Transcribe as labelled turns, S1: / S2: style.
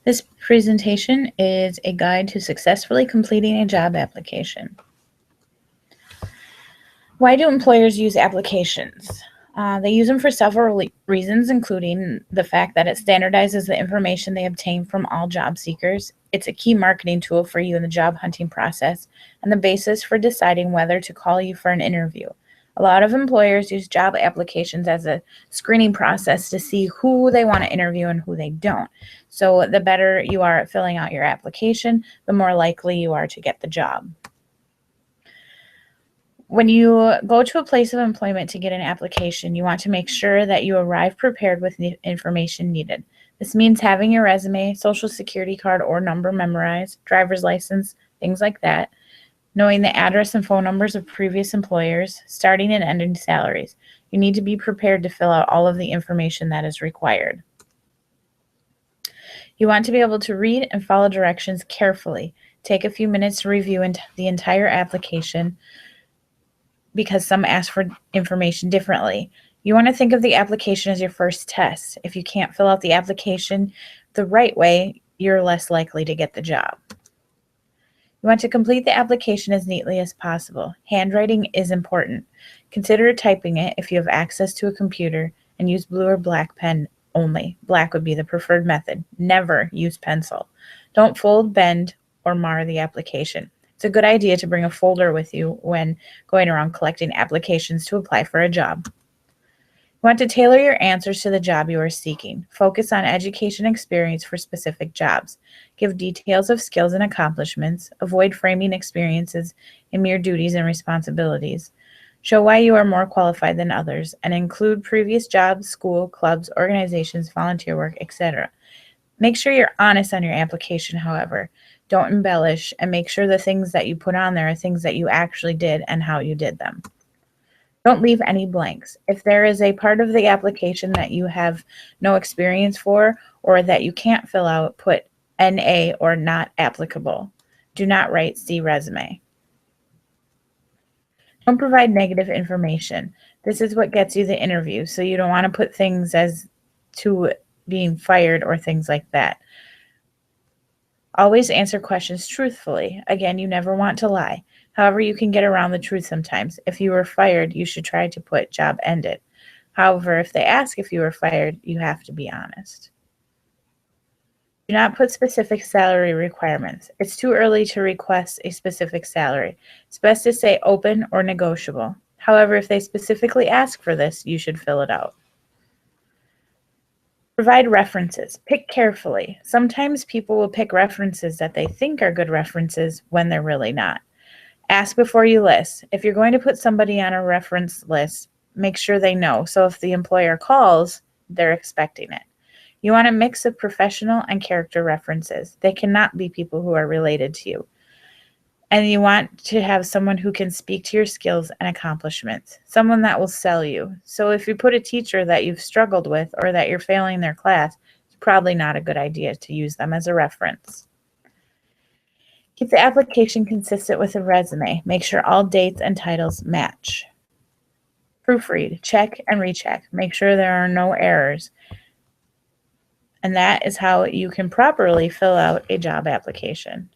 S1: This presentation is a guide to successfully completing a job application. Why do employers use applications? They use them for several reasons, including the fact that it standardizes the information they obtain from all job seekers. It's a key marketing tool for you in the job hunting process and the basis for deciding whether to call you for an interview. A lot of employers use job applications as a screening process to see who they want to interview and who they don't. So, the better you are at filling out your application, the more likely you are to get the job. When you go to a place of employment to get an application, you want to make sure that you arrive prepared with the information needed. This means having your resume, social security card or number memorized, driver's license, things like that, knowing the address and phone numbers of previous employers, starting and ending salaries. You need to be prepared to fill out all of the information that is required. You want to be able to read and follow directions carefully. Take a few minutes to review the entire application, because some ask for information differently. You want to think of the application as your first test. If you can't fill out the application the right way, you're less likely to get the job. You want to complete the application as neatly as possible. Handwriting is important. Consider typing it if you have access to a computer, and use blue or black pen only. Black would be the preferred method. Never use pencil. Don't fold, bend, or mar the application. It's a good idea to bring a folder with you when going around collecting applications to apply for a job. You want to tailor your answers to the job you are seeking. Focus on education experience for specific jobs. Give details of skills and accomplishments. Avoid framing experiences in mere duties and responsibilities. Show why you are more qualified than others, and include previous jobs, school, clubs, organizations, volunteer work, etc. Make sure you're honest on your application, however. Don't embellish, and make sure the things that you put on there are things that you actually did and how you did them. Don't leave any blanks. If there is a part of the application that you have no experience for or that you can't fill out, put NA or not applicable. Do not write see resume. Don't provide negative information. This is what gets you the interview, so you don't want to put things as to being fired or things like that. Always answer questions truthfully. Again, you never want to lie. However, you can get around the truth sometimes. If you were fired, you should try to put job ended. However, if they ask if you were fired, you have to be honest. Do not put specific salary requirements. It's too early to request a specific salary. It's best to say open or negotiable. However, if they specifically ask for this, you should fill it out. Provide references. Pick carefully. Sometimes people will pick references that they think are good references when they're really not. Ask before you list. If you're going to put somebody on a reference list, make sure they know. So if the employer calls, they're expecting it. You want a mix of professional and character references. They cannot be people who are related to you. And you want to have someone who can speak to your skills and accomplishments, someone that will sell you. So if you put a teacher that you've struggled with or that you're failing their class, it's probably not a good idea to use them as a reference. Keep the application consistent with a resume. Make sure all dates and titles match. Proofread, check and recheck. Make sure there are no errors. And that is how you can properly fill out a job application.